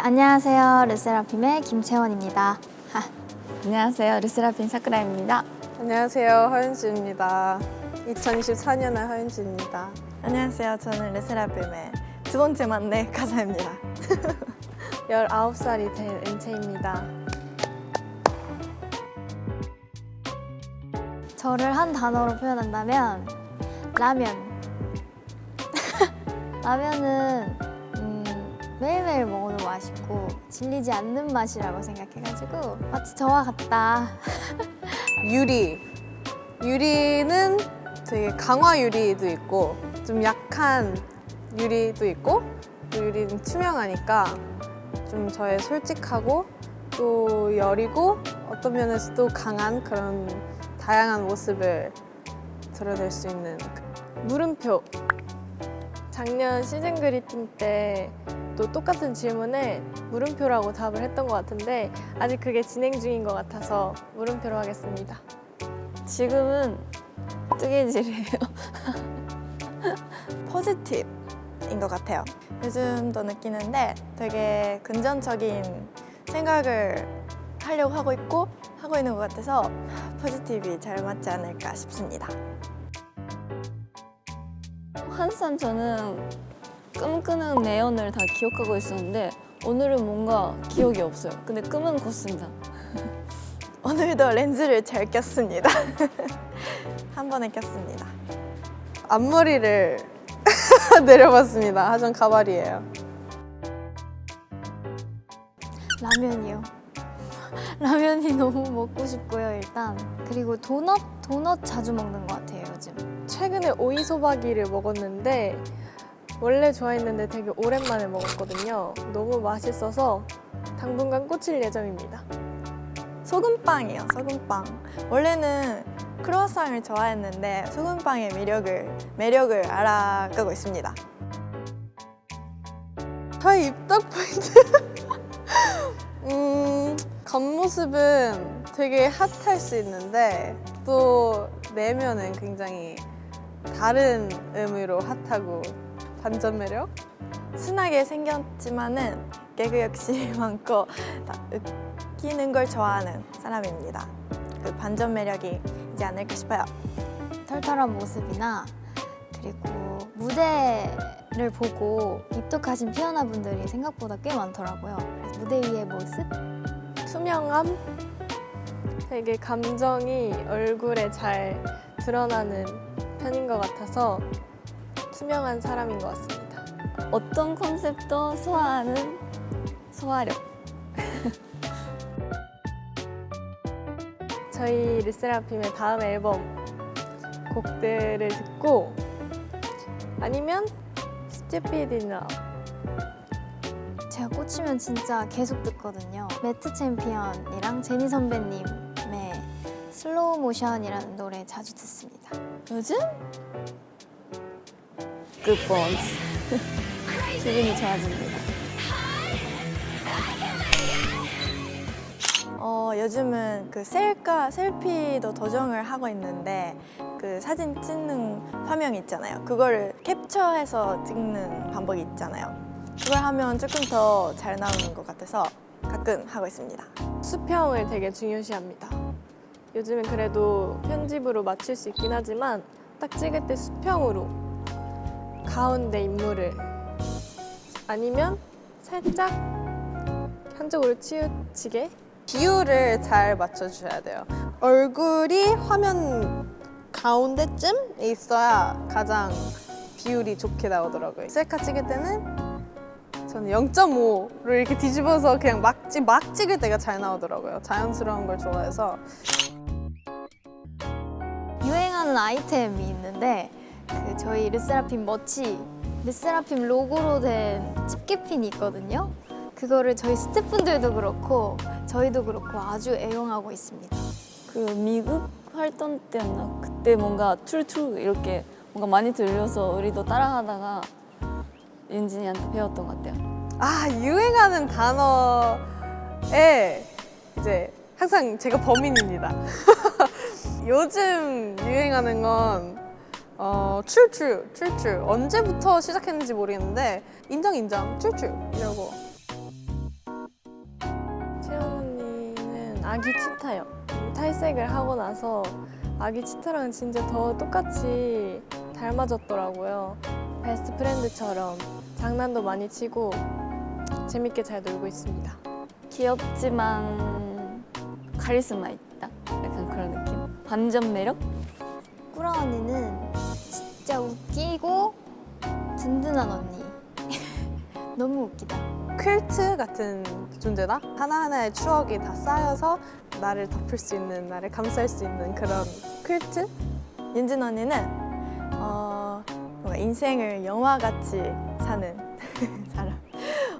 안녕하세요. 르세라핌의 김채원입니다. 안녕하세요. 르세라핌 사쿠라입니다. 안녕하세요. 허윤지입니다. 2024년의 허윤지입니다. 안녕하세요. 저는 르세라핌의 두 번째 만내 가사입니다. 19살이 된 은채입니다. 저를 한 단어로 표현한다면 라면. 라면은 매일매일 먹어도 맛있고 질리지 않는 맛이라고 생각해가지고 마치 저와 같다. 유리는 되게 강화 유리도 있고 좀 약한 유리도 있고 또 유리는 투명하니까 좀 저의 솔직하고 또 여리고 어떤 면에서 또 강한 그런 다양한 모습을 드러낼 수 있는 물음표. 작년 시즌 그리팅 때 또 똑같은 질문에 물음표라고 답을 했던 것 같은데 아직 그게 진행 중인 것 같아서 물음표로 하겠습니다. 지금은 뜨개질이에요. 포지티브인 것 같아요. 요즘도 느끼는데 되게 긍정적인 생각을 하려고 하고 있는 것 같아서 포지티브이 잘 맞지 않을까 싶습니다. 항상 저는 꿈꾸는 내용을 다 기억하고 있었는데 오늘은 뭔가 기억이 없어요. 근데 꿈은 꿨습니다. 오늘도 렌즈를 잘 꼈습니다. 한 번에 꼈습니다. 앞머리를 내려봤습니다. 하전 가발이에요. 라면이요. 라면이 너무 먹고 싶고요, 일단. 그리고 도넛 자주 먹는 것 같아요, 요즘. 최근에 오이소박이를 먹었는데 원래 좋아했는데 되게 오랜만에 먹었거든요. 너무 맛있어서 당분간 꽂힐 예정입니다. 소금빵이요, 소금빵. 원래는 크루아상을 좋아했는데 소금빵의 매력을 알아가고 있습니다. 저의 입덕 포인트? 겉모습은 되게 핫할 수 있는데 또 내면은 굉장히 다른 의미로 핫하고 반전 매력? 순하게 생겼지만은 개그 욕심이 많고 다 웃기는 걸 좋아하는 사람입니다. 그 반전 매력이 있지 않을까 싶어요. 털털한 모습이나 그리고 무대를 보고 입덕하신 피어나 분들이 생각보다 꽤 많더라고요. 그래서 무대 위의 모습? 투명함? 되게 감정이 얼굴에 잘 드러나는 편인 것 같아서 투명한 사람인 것 같습니다. 어떤 컨셉도 소화하는 소화력. 저희 르세라핌의 다음 앨범 곡들을 듣고 아니면 Stupid in Love. 제가 꽂히면 진짜 계속 듣거든요. 매트 챔피언이랑 제니 선배님의 슬로우 모션이라는 노래 자주 듣습니다. 요즘? 굿본스. 기분이 좋아집니다. 요즘은 그 셀카, 셀피도 도전을 하고 있는데 그 사진 찍는 화면 있잖아요. 그거를 캡처해서 찍는 방법이 있잖아요. 그걸 하면 조금 더 잘 나오는 것 같아서 가끔 하고 있습니다. 수평을 되게 중요시합니다. 요즘은 그래도 편집으로 맞출 수 있긴 하지만 딱 찍을 때 수평으로 가운데 인물을 아니면 살짝 한쪽으로 치우치게 비율을 잘 맞춰주셔야 돼요. 얼굴이 화면 가운데쯤 있어야 가장 비율이 좋게 나오더라고요. 셀카 찍을 때는 저는 0.5를 이렇게 뒤집어서 그냥 막 찍을 때가 잘 나오더라고요. 자연스러운 걸 좋아해서. 유행하는 아이템이 있는데 그 저희 르세라핌 머치, 르세라핌 로고로 된 집게핀이 있거든요. 그거를 저희 스태프분들도 그렇고 저희도 그렇고 아주 애용하고 있습니다. 그 미국 활동 때였나? 그때 뭔가 툴툴 이렇게 뭔가 많이 들려서 우리도 따라하다가 윤진이한테 배웠던 것 같아요. 아, 유행하는 단어에 이제 항상 제가 범인입니다. 요즘 유행하는 건 출출. 언제부터 시작했는지 모르겠는데 인정, 출출 이러고 아기 치타요. 탈색을 하고 나서 아기 치타랑 진짜 더 똑같이 닮아졌더라고요. 베스트 프렌드처럼 장난도 많이 치고 재밌게 잘 놀고 있습니다. 귀엽지만 카리스마 있다. 약간 그런 느낌. 반전 매력? 꾸라 언니는 진짜 웃기고 든든한 언니. 너무 웃기다. 퀼트 같은 존재다. 하나하나의 추억이 다 쌓여서 나를 덮을 수 있는, 나를 감쌀 수 있는 그런 퀼트? 윤진 언니는 뭔가 인생을 영화같이 사는 사람.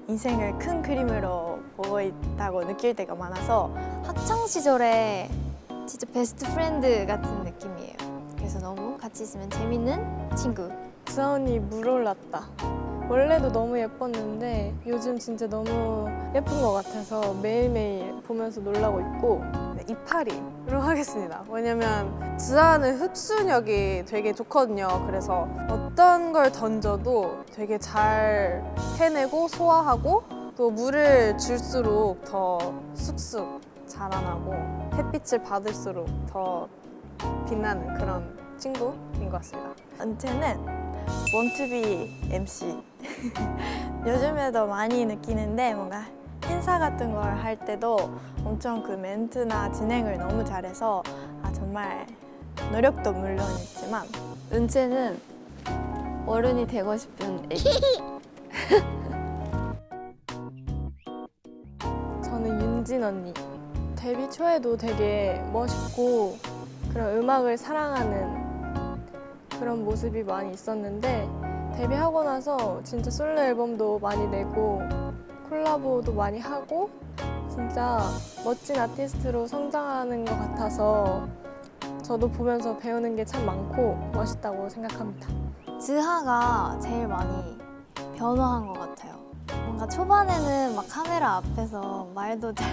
인생을 큰 그림으로 보고 있다고 느낄 때가 많아서 학창 시절에 진짜 베스트 프렌드 같은 느낌이에요. 그래서 너무 같이 있으면 재밌는 친구. 지아 언니 물 올랐다. 원래도 너무 예뻤는데 요즘 진짜 너무 예쁜 것 같아서 매일매일 보면서 놀라고 있고 네, 이파리로 하겠습니다. 왜냐면 지아는 흡수력이 되게 좋거든요. 그래서 어떤 걸 던져도 되게 잘 해내고 소화하고 또 물을 줄수록 더 쑥쑥 자라나고 햇빛을 받을수록 더 빛나는 그런 친구인 것 같습니다. 은채는 원투비 MC. 요즘에도 많이 느끼는데 뭔가 행사 같은 걸 할 때도 엄청 그 멘트나 진행을 너무 잘해서 정말 노력도 물론 있지만 은채는 어른이 되고 싶은 애기. 저는 윤진 언니. 데뷔 초에도 되게 멋있고 그런 음악을 사랑하는 그런 모습이 많이 있었는데 데뷔하고 나서 진짜 솔로 앨범도 많이 내고 콜라보도 많이 하고 진짜 멋진 아티스트로 성장하는 것 같아서 저도 보면서 배우는 게 참 많고 멋있다고 생각합니다. 지하가 제일 많이 변화한 것 같아요. 뭔가 초반에는 막 카메라 앞에서 말도 잘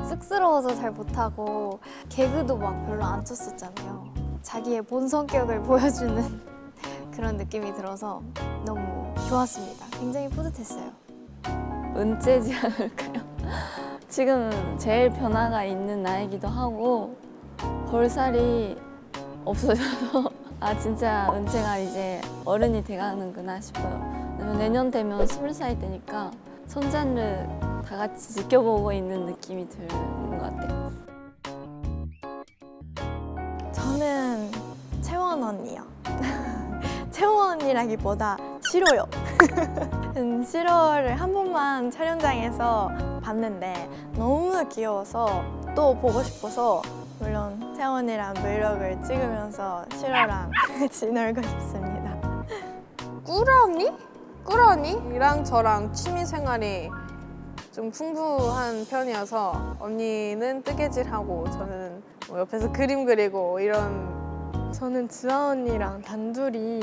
쑥스러워서 잘 못하고 개그도 막 별로 안 쳤었잖아요. 자기의 본 성격을 보여주는 그런 느낌이 들어서 너무 좋았습니다. 굉장히 뿌듯했어요. 은채지 않을까요? 지금 제일 변화가 있는 나이기도 하고 볼살이 없어져서 진짜 은채가 이제 어른이 돼가는구나 싶어요. 왜냐면 내년 되면 20살 되니까 손자를 다 같이 지켜보고 있는 느낌이 드는 것 같아요. 저는 채원 언니요. 채원 언니라기보다 싫어요. 10월을 한 번만 촬영장에서 봤는데 너무 귀여워서 또 보고 싶어서 물론 채원 언니랑 브이로그를 찍으면서 시로랑 같이 놀고 싶습니다. 꾸라 언니? 꾸라 언니랑 저랑 취미 생활이 좀 풍부한 편이어서 언니는 뜨개질하고 저는 뭐 옆에서 그림 그리고 이런. 저는 지아 언니랑 단둘이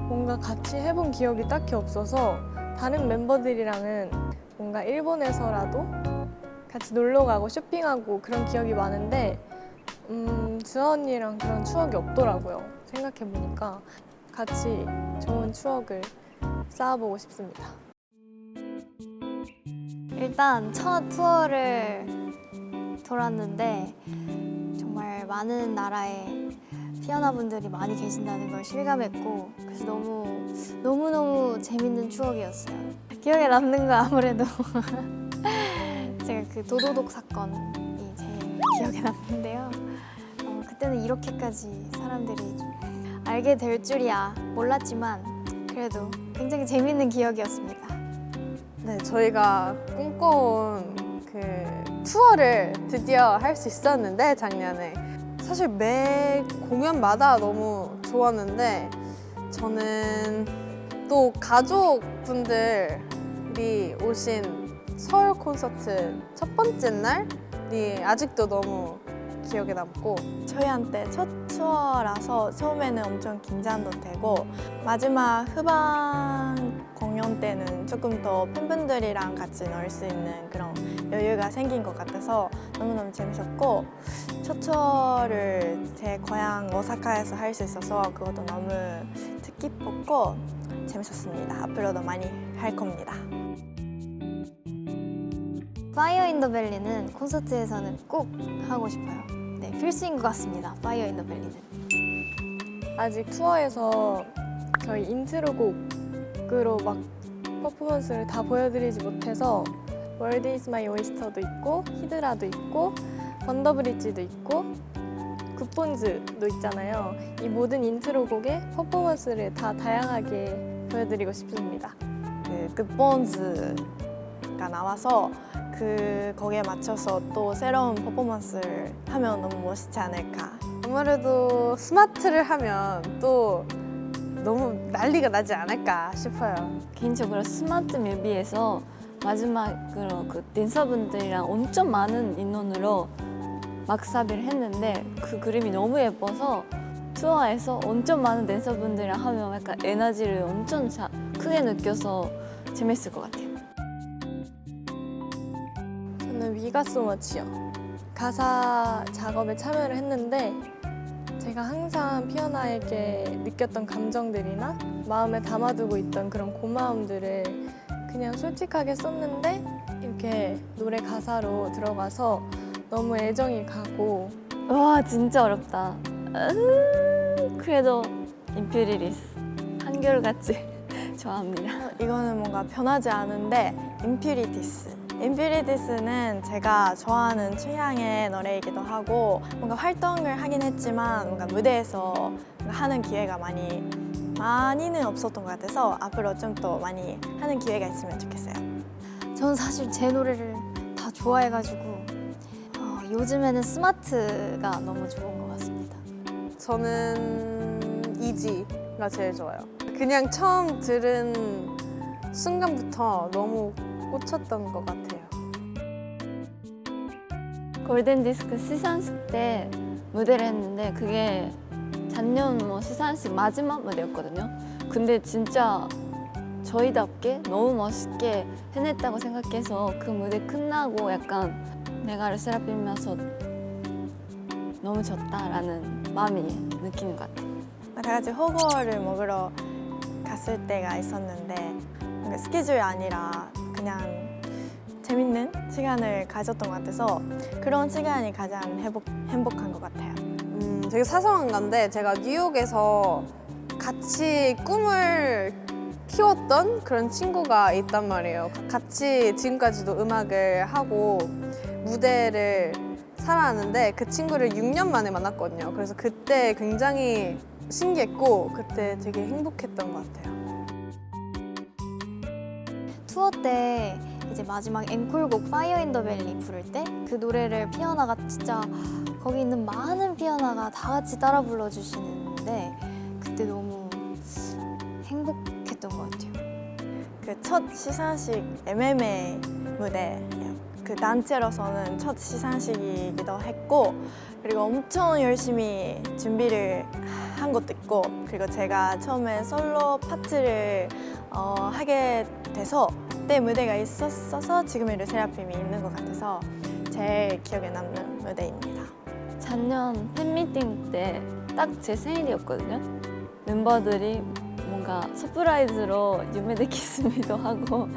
뭔가 같이 해본 기억이 딱히 없어서 다른 멤버들이랑은 뭔가 일본에서라도 같이 놀러 가고 쇼핑하고 그런 기억이 많은데 지아 언니랑 그런 추억이 없더라고요. 생각해 보니까 같이 좋은 추억을 쌓아보고 싶습니다. 일단 첫 투어를 돌았는데 정말 많은 나라의 피아나 분들이 많이 계신다는 걸 실감했고 그래서 너무너무 재밌는 추억이었어요. 기억에 남는 거 아무래도 제가 그 도도독 사건이 제일 기억에 남는데요. 그때는 이렇게까지 사람들이 좀 알게 될 줄이야 몰랐지만 그래도 굉장히 재밌는 기억이었습니다. 네, 저희가 꿈꿔온 그 투어를 드디어 할 수 있었는데 작년에 사실 매 공연마다 너무 좋았는데 저는 또 가족분들이 오신 서울 콘서트 첫 번째 날이 아직도 너무 기억에 남고 저희한테 첫 투어라서 처음에는 엄청 긴장도 되고 마지막 후반 공연 때는 조금 더 팬분들이랑 같이 놀 수 있는 그런 여유가 생긴 것 같아서 너무너무 재밌었고 첫 투어를 제 고향 오사카에서 할 수 있어서 그것도 너무 뜻깊었고 재밌었습니다. 앞으로도 많이 할 겁니다. 파이어 인 더 밸리는 콘서트에서는 꼭 하고 싶어요. 네, 필수인 것 같습니다. 파이어 인 더 밸리는. 아직 투어에서 저희 인트로곡으로 막 퍼포먼스를 다 보여드리지 못해서 월드 이즈 마이 오이스터도 있고 히드라도 있고 번더브릿지도 있고 굿본즈도 있잖아요. 이 모든 인트로곡의 퍼포먼스를 다 다양하게 보여드리고 싶습니다. 그 굿본즈가 나와서 그 거기에 맞춰서 또 새로운 퍼포먼스를 하면 너무 멋있지 않을까. 아무래도 스마트를 하면 또 너무 난리가 나지 않을까 싶어요. 개인적으로 스마트 뮤비에서 마지막으로 그 댄서분들이랑 엄청 많은 인원으로 막사비를 했는데 그 그림이 너무 예뻐서 투어에서 엄청 많은 댄서분들이랑 하면 약간 에너지를 엄청 크게 느껴서 재밌을 것 같아요. 저는 위가 소머치요. 가사 작업에 참여를 했는데 제가 항상 피어나에게 느꼈던 감정들이나 마음에 담아두고 있던 그런 고마움들을 그냥 솔직하게 썼는데 이렇게 노래 가사로 들어가서 너무 애정이 가고 와 진짜 어렵다. 그래도 임페리리스 한결같이 좋아합니다. 이거는 뭔가 변하지 않은데 임퓨리티스는 제가 좋아하는 취향의 노래이기도 하고 뭔가 활동을 하긴 했지만 뭔가 무대에서 뭔가 하는 기회가 많이는 없었던 것 같아서 앞으로 좀 더 많이 하는 기회가 있으면 좋겠어요. 저는 사실 제 노래를 다 좋아해가지고 요즘에는 스마트가 너무 좋은 것 같습니다. 저는 이지가 제일 좋아요. 그냥 처음 들은 순간부터 너무 꽂혔던 것 같아요. 골든 디스크 시상식 때 무대를 했는데 그게 작년 시상식 마지막 무대였거든요. 근데 진짜 저희답게 너무 멋있게 해냈다고 생각해서 그 무대 끝나고 약간 내가 르세라핌이면서 너무 좋다라는 마음이 느끼는 것 같아요. 다 같이 호거를 먹으러 갔을 때가 있었는데 뭔가 스케줄이 아니라 그냥 재밌는 시간을 가졌던 것 같아서 그런 시간이 가장 행복한 것 같아요. 되게 사소한 건데 제가 뉴욕에서 같이 꿈을 키웠던 그런 친구가 있단 말이에요. 같이 지금까지도 음악을 하고 무대를 살아왔는데 그 친구를 6년 만에 만났거든요. 그래서 그때 굉장히 신기했고 그때 되게 행복했던 것 같아요. 투어 때 이제 마지막 앵콜곡 파이어 인 더 밸리 부를 때 그 노래를 피아나가 진짜 거기 있는 많은 피아나가 다 같이 따라 불러주시는데 그때 너무 행복했던 것 같아요. 그 첫 시상식 MMA 무대예요. 그 단체로서는 첫 시상식이기도 했고 그리고 엄청 열심히 준비를 한 것도 있고 그리고 제가 처음에 솔로 파트를 하게 돼서 그때 무대가 있었어서 지금의 르세라핌이 있는 것 같아서 제일 기억에 남는 무대입니다. 작년 팬미팅 때 딱 제 생일이었거든요. 멤버들이 뭔가 서프라이즈로 유메데 키스미도 하고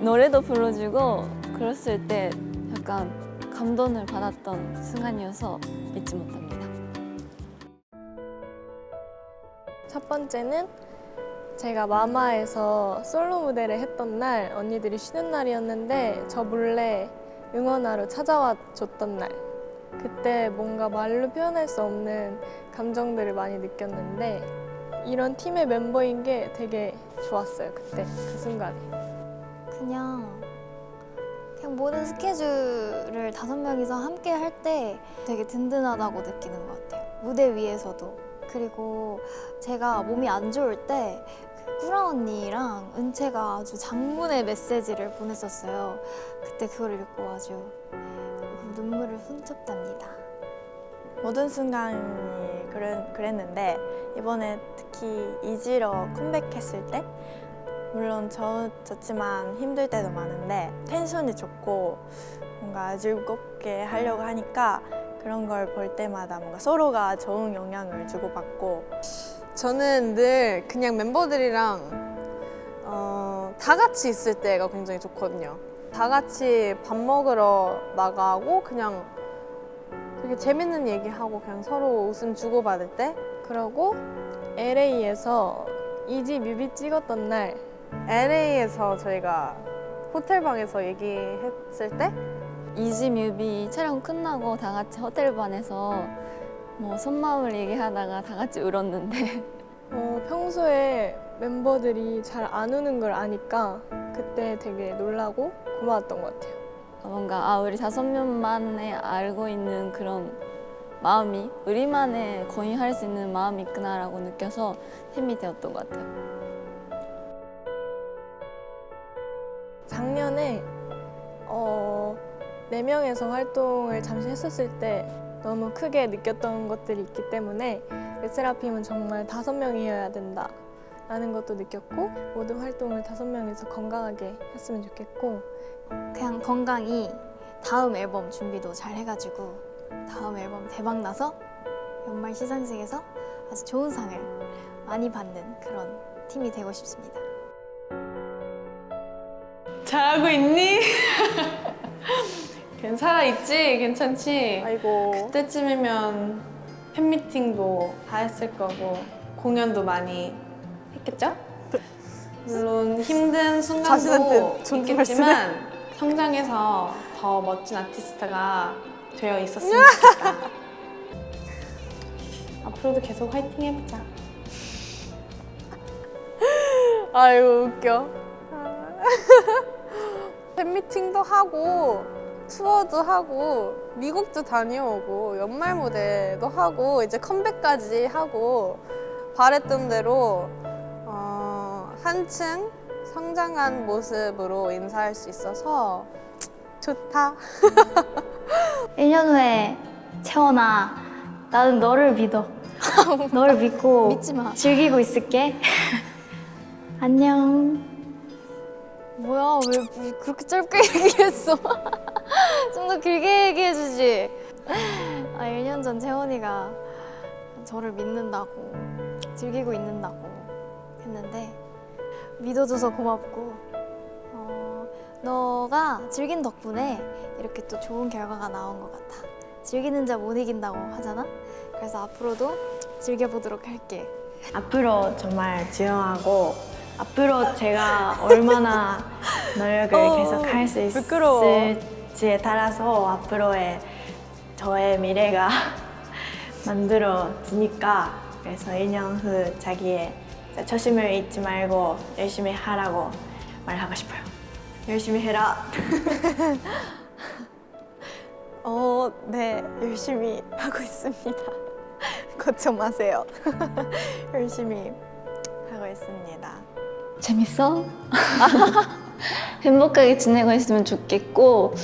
노래도 불러주고 그랬을 때 약간 감동을 받았던 순간이어서 잊지 못합니다. 첫 번째는 제가 마마에서 솔로 무대를 했던 날 언니들이 쉬는 날이었는데 저 몰래 응원하러 찾아와 줬던 날 그때 뭔가 말로 표현할 수 없는 감정들을 많이 느꼈는데 이런 팀의 멤버인 게 되게 좋았어요. 그때 그 순간에. 그냥 모든 스케줄을 5명이서 함께 할 때 되게 든든하다고 느끼는 것 같아요. 무대 위에서도. 그리고 제가 몸이 안 좋을 때 꾸라 언니랑 은채가 아주 장문의 메시지를 보냈었어요. 그때 그걸 읽고 아주 눈물을 훔쳤답니다. 모든 순간이 그랬는데 이번에 특히 이지로 컴백했을 때 물론 좋지만 힘들 때도 많은데 텐션이 좋고 뭔가 즐겁게 하려고 하니까 그런 걸 볼 때마다 뭔가 서로가 좋은 영향을 주고받고 저는 늘 그냥 멤버들이랑 다 같이 있을 때가 굉장히 좋거든요. 다 같이 밥 먹으러 나가고 그냥 되게 재밌는 얘기하고 그냥 서로 웃음 주고받을 때. 그러고 LA에서 이지 뮤비 찍었던 날 LA에서 저희가 호텔방에서 얘기했을 때 이지 뮤비 촬영 끝나고 다 같이 호텔반에서 뭐 속마음을 얘기하다가 다 같이 울었는데 평소에 멤버들이 잘 안 우는 걸 아니까 그때 되게 놀라고 고마웠던 것 같아요. 뭔가 우리 5명만에 알고 있는 그런 마음이 우리만의 공유할 수 있는 마음이 있구나라고 느껴서 힘이 되었던 것 같아요. 작년에 4명에서 활동을 잠시 했었을 때 너무 크게 느꼈던 것들이 있기 때문에 르세라핌은 정말 5명이어야 된다 라는 것도 느꼈고 모든 활동을 5명이서 건강하게 했으면 좋겠고 그냥 건강히 다음 앨범 준비도 잘 해가지고 다음 앨범 대박 나서 연말 시상식에서 아주 좋은 상을 많이 받는 그런 팀이 되고 싶습니다. 잘하고 있니? 살아있지? 괜찮지? 아이고 그때쯤이면 팬미팅도 다 했을 거고 공연도 많이 했겠죠? 물론 힘든 순간도 자신한테 존중할 있겠지만 성장해서 더 멋진 아티스트가 되어 있었으면 좋겠다. 앞으로도 계속 화이팅 해보자. 아이고 웃겨. 팬미팅도 하고 투어도 하고 미국도 다녀오고 연말 무대도 하고 이제 컴백까지 하고 바랬던 대로 한층 성장한 모습으로 인사할 수 있어서 좋다. 1년 후에 채원아, 나는 너를 믿어. 너를 믿고 믿지 마. 즐기고 있을게. 안녕. 뭐야 왜 그렇게 짧게 얘기했어? 좀 더 길게 얘기해주지. 1년 전 채원이가 저를 믿는다고 즐기고 있는다고 했는데 믿어줘서 고맙고 너가 즐긴 덕분에 이렇게 또 좋은 결과가 나온 것 같아. 즐기는 자 못 이긴다고 하잖아. 그래서 앞으로도 즐겨보도록 할게. 앞으로 정말 지영하고 앞으로 제가 얼마나 노력을 계속 할 수 있을지에 따라서 앞으로의 저의 미래가 만들어지니까 그래서 1년 후 자기의 초심을 잊지 말고 열심히 하라고 말하고 싶어요. 열심히 해라. 네, 열심히 하고 있습니다. 걱정 마세요. 열심히 하고 있습니다. 재밌어? 행복하게 지내고 있으면 좋겠고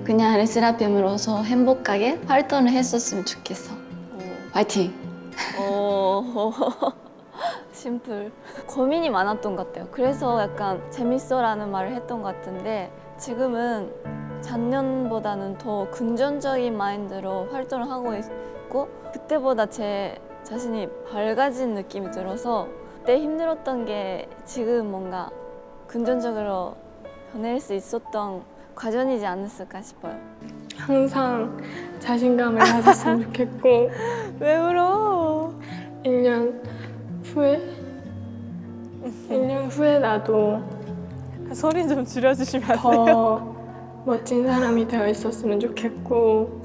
그냥 르세라핌으로서 행복하게 활동을 했었으면 좋겠어. 화이팅! 심플. 고민이 많았던 것 같아요. 그래서 약간 재밌어라는 말을 했던 것 같은데 지금은 작년보다는 더 긍정적인 마인드로 활동을 하고 있고 그때보다 제 자신이 밝아진 느낌이 들어서 그때 힘들었던 게 지금 뭔가 긍정적으로 변할 수 있었던 과정이지 않았을까 싶어요. 항상 자신감을 가졌으면 좋겠고 왜 울어? 1년 후에 나도 소리 좀 줄여주시면 안 돼요? 더 멋진 사람이 되어 있었으면 좋겠고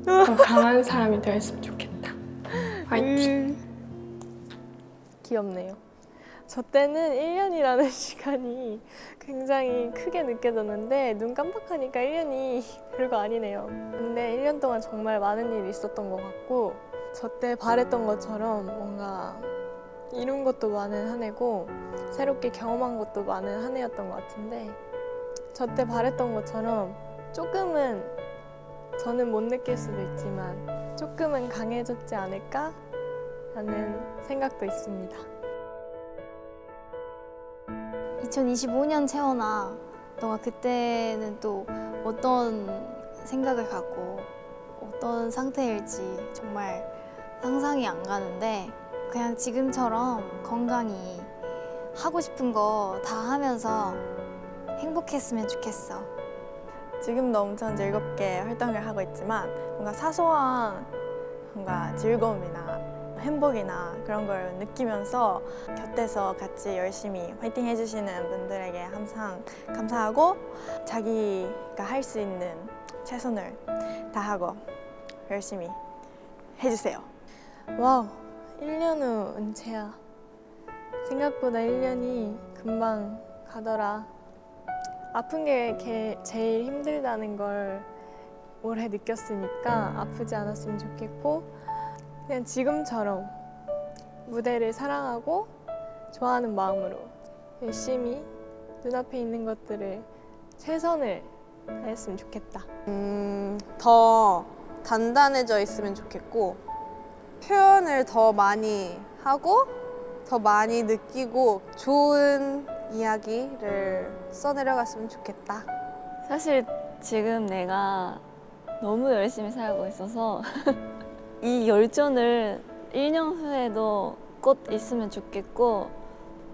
더 강한 사람이 되어 있으면 좋겠다. 화이팅! 귀엽네요. 저 때는 1년이라는 시간이 굉장히 크게 느껴졌는데 눈 깜빡하니까 1년이 별거 아니네요. 근데 1년 동안 정말 많은 일이 있었던 것 같고 저 때 바랬던 것처럼 뭔가 이룬 것도 많은 한 해고 새롭게 경험한 것도 많은 한 해였던 것 같은데 저 때 바랬던 것처럼 조금은 저는 못 느낄 수도 있지만 조금은 강해졌지 않을까? 라는 생각도 있습니다. 2025년 채원아, 너가 그때는 또 어떤 생각을 갖고 어떤 상태일지 정말 상상이 안 가는데 그냥 지금처럼 건강히 하고 싶은 거 다 하면서 행복했으면 좋겠어. 지금도 엄청 즐겁게 활동을 하고 있지만 뭔가 사소한 뭔가 즐거움이나 행복이나 그런 걸 느끼면서 곁에서 같이 열심히 화이팅 해주시는 분들에게 항상 감사하고 자기가 할 수 있는 최선을 다하고 열심히 해주세요. 와우, 1년 후 은채야. 생각보다 1년이 금방 가더라. 아픈 게 제일 힘들다는 걸 올해 느꼈으니까 아프지 않았으면 좋겠고, 그냥 지금처럼 무대를 사랑하고 좋아하는 마음으로 열심히 눈앞에 있는 것들을 최선을 다했으면 좋겠다. 더 단단해져 있으면 좋겠고 표현을 더 많이 하고 더 많이 느끼고 좋은 이야기를 써내려갔으면 좋겠다. 사실 지금 내가 너무 열심히 살고 있어서 이 열정을 1년 후에도 꼭 있으면 좋겠고,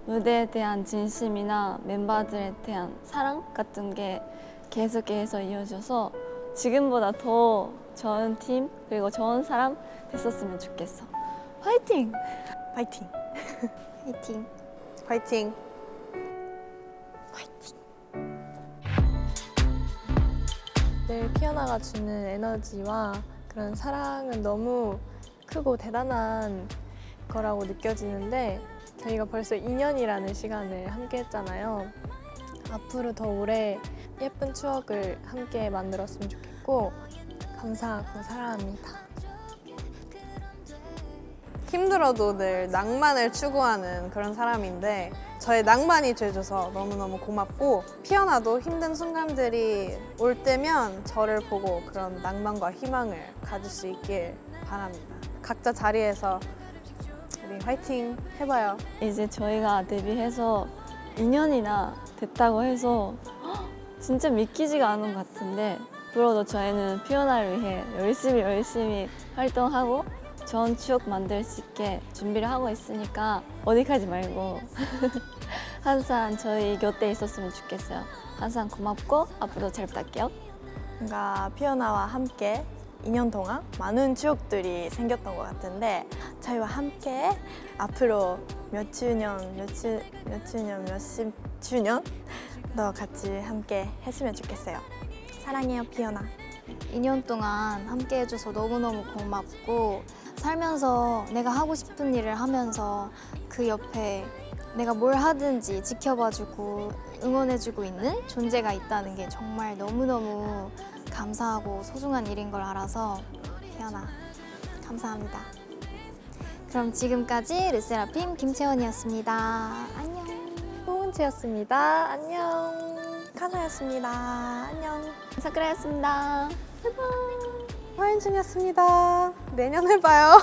무대에 대한 진심이나 멤버들에 대한 사랑 같은 게 계속해서 이어져서 지금보다 더 좋은 팀 그리고 좋은 사람 됐었으면 좋겠어. 화이팅! 화이팅! 화이팅. 파이팅! 늘 피어나가 주는 에너지와 그런 사랑은 너무 크고 대단한 거라고 느껴지는데, 저희가 벌써 2년이라는 시간을 함께 했잖아요. 앞으로 더 오래 예쁜 추억을 함께 만들었으면 좋겠고, 감사하고 사랑합니다. 힘들어도 늘 낭만을 추구하는 그런 사람인데 저의 낭만이 돼줘서 너무너무 고맙고, 피어나도 힘든 순간들이 올 때면 저를 보고 그런 낭만과 희망을 가질 수 있길 바랍니다. 각자 자리에서 우리 화이팅 해봐요. 이제 저희가 데뷔해서 2년이나 됐다고 해서 진짜 믿기지가 않은 것 같은데, 앞으로도 저희는 피오나를 위해 열심히 활동하고 좋은 추억 만들 수 있게 준비를 하고 있으니까 어디 가지 말고 항상 저희 곁에 있었으면 좋겠어요. 항상 고맙고 앞으로도 잘 부탁해요. 뭔가 피어나와 함께 2년 동안 많은 추억들이 생겼던 것 같은데, 저희와 함께 앞으로 몇십 주년 더 같이 함께 했으면 좋겠어요. 사랑해요, 피어나. 2년 동안 함께 해줘서 너무너무 고맙고, 살면서 내가 하고 싶은 일을 하면서 그 옆에 내가 뭘 하든지 지켜봐주고 응원해주고 있는 존재가 있다는 게 정말 너무너무 감사하고 소중한 일인 걸 알아서 피어나 감사합니다. 그럼 지금까지 르세라핌 김채원이었습니다. 안녕. 호은채였습니다. 안녕. 카나였습니다. 안녕. 사쿠라였습니다. 화인준이었습니다. 내년에 봐요.